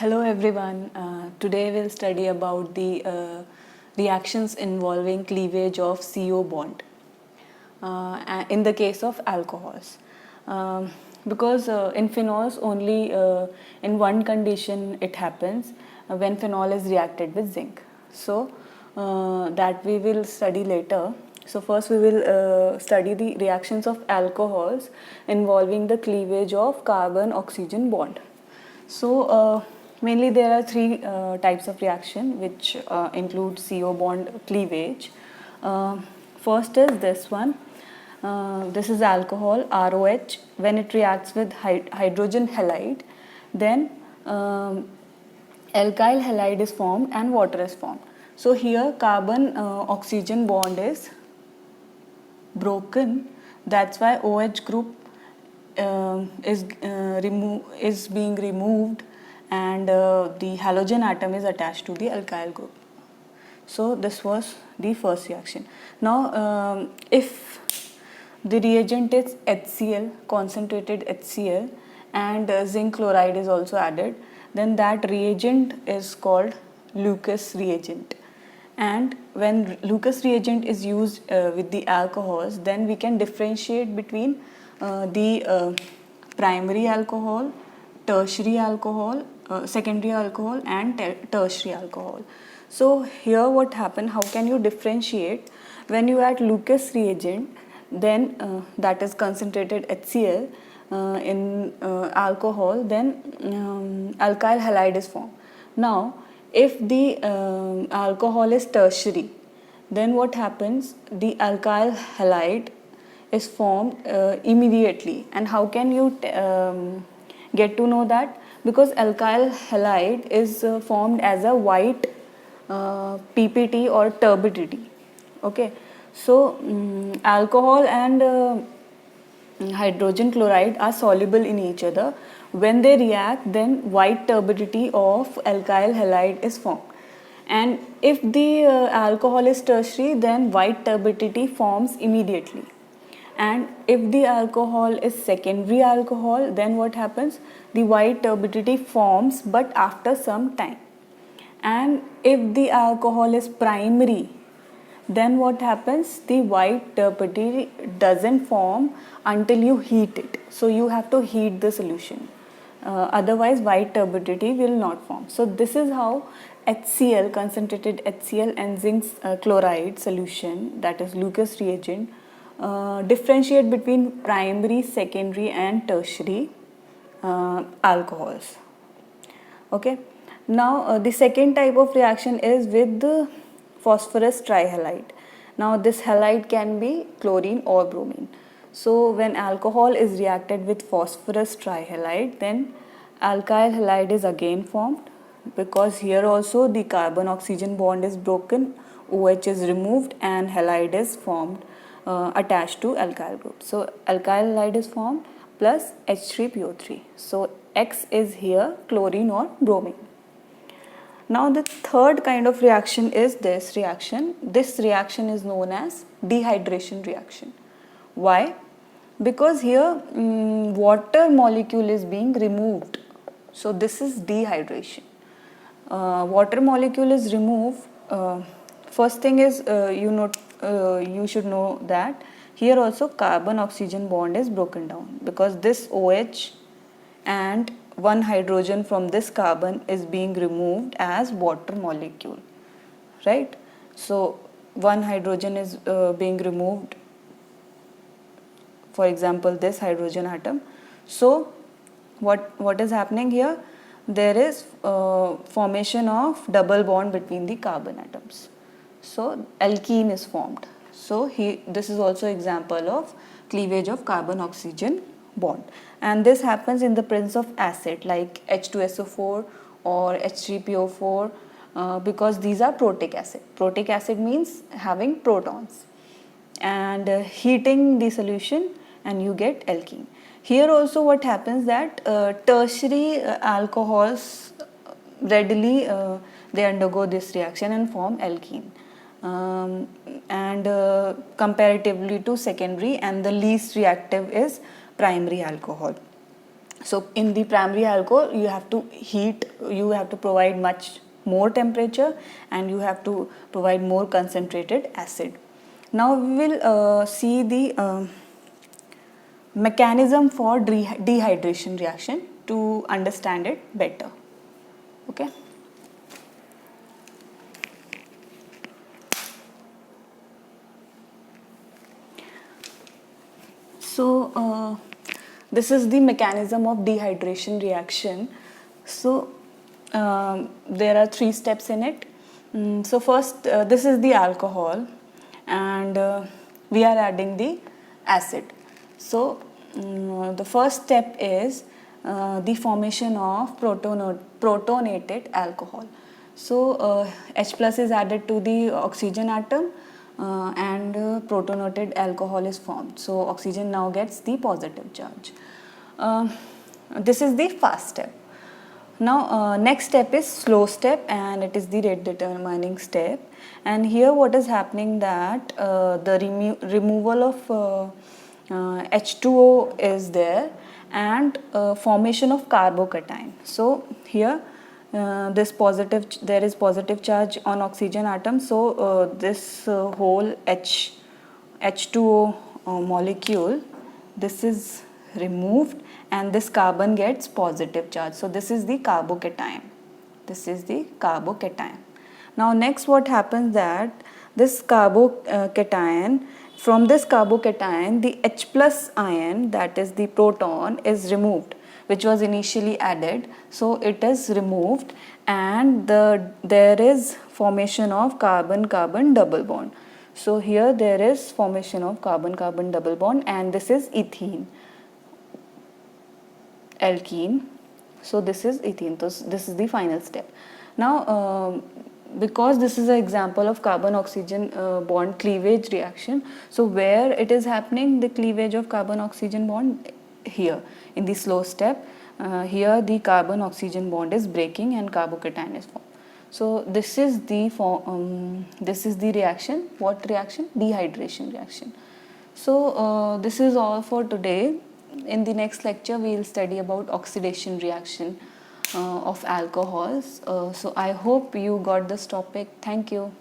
Hello everyone. Today we'll study about the reactions involving cleavage of CO bond in the case of alcohols. Because in phenols only in one condition it happens when phenol is reacted with zinc. So that we will study later. So first we will study the reactions of alcohols involving the cleavage of carbon-oxygen bond. So mainly there are three types of reaction which include CO bond cleavage. First is this one. This is alcohol ROH. When it reacts with hydrogen halide, then alkyl halide is formed and water is formed. So here carbon oxygen bond is broken. That's why OH group is being removed and the halogen atom is attached to the alkyl group. So this was the first reaction. Now if the reagent is HCl, concentrated HCl, and zinc chloride is also added, then that reagent is called Lucas reagent. And when Lucas reagent is used with the alcohols, then we can differentiate between the primary alcohol, tertiary alcohol, secondary alcohol and tertiary alcohol. So here what happened, how can you differentiate? When you add Lucas reagent, then that is concentrated HCl in alcohol, then alkyl halide is formed. Now if the alcohol is tertiary, then what happens, the alkyl halide is formed immediately. And how can you get to know that? Because alkyl halide is formed as a white PPT or turbidity. Okay, so alcohol and hydrogen chloride are soluble in each other. When they react, then white turbidity of alkyl halide is formed. And if the alcohol is tertiary, then white turbidity forms immediately. And if the alcohol is secondary alcohol, then what happens? The white turbidity forms but after some time. And if the alcohol is primary, then what happens? The white turbidity doesn't form until you heat it. So you have to heat the solution. Otherwise white turbidity will not form. So this is how HCl, concentrated HCl and zinc chloride solution, that is Lucas reagent, differentiate between primary, secondary and tertiary alcohols. Okay. Now the second type of reaction is with the phosphorus trihalide. Now this halide can be chlorine or bromine. So when alcohol is reacted with phosphorus trihalide, then alkyl halide is again formed, because here also the carbon oxygen bond is broken, OH is removed and halide is formed attached to alkyl group. So alkyl halide is formed plus H3PO3. So X is here chlorine or bromine. Now the third kind of reaction is this reaction. This reaction is known as dehydration reaction. Why? Because here water molecule is being removed. So this is dehydration. Water molecule is removed. First thing is you should know that here also carbon oxygen bond is broken down, because this OH and one hydrogen from this carbon is being removed as water molecule, right? So one hydrogen is being removed, for example this hydrogen atom. So what is happening here? There is formation of double bond between the carbon atoms. So alkene is formed. So this is also example of cleavage of carbon oxygen bond, and this happens in the presence of acid like H2SO4 or H3PO4 because these are protic acid. Protic acid means having protons, and heating the solution and you get alkene. Here also what happens that tertiary alcohols readily they undergo this reaction and form alkene, and comparatively to secondary, and the least reactive is primary alcohol. So in the primary alcohol, you have to heat, you have to provide much more temperature, and you have to provide more concentrated acid. Now we will see the mechanism for dehydration reaction to understand it better. Okay. So this is the mechanism of dehydration reaction. So there are 3 steps in it. So first, this is the alcohol, and we are adding the acid. So the first step is the formation of protonated alcohol. So H plus is added to the oxygen atom, and protonated alcohol is formed. So oxygen now gets the positive charge. This is the fast step. Now next step is slow step, and it is the rate determining step. And here what is happening, that the removal of H2O is there, and formation of carbocation. So here there is positive charge on oxygen atom, so this whole H2O molecule, this is removed, and this carbon gets positive charge. So this is the carbocation. This is the carbocation. Now next what happens, that this carbocation, from this carbocation, the H plus ion, that is the proton, is removed, which was initially added. So it is removed, and there is formation of carbon-carbon double bond. So here there is formation of carbon-carbon double bond, and this is ethene, alkene. So this is ethene. So this is the final step. Now because this is an example of carbon oxygen bond cleavage reaction, so where it is happening, the cleavage of carbon oxygen bond, here in the slow step, here the carbon oxygen bond is breaking and carbocation is formed. So this is the reaction. What reaction? Dehydration reaction. So this is all for today. In the next lecture we will study about oxidation reaction of alcohols. So I hope you got this topic. Thank you.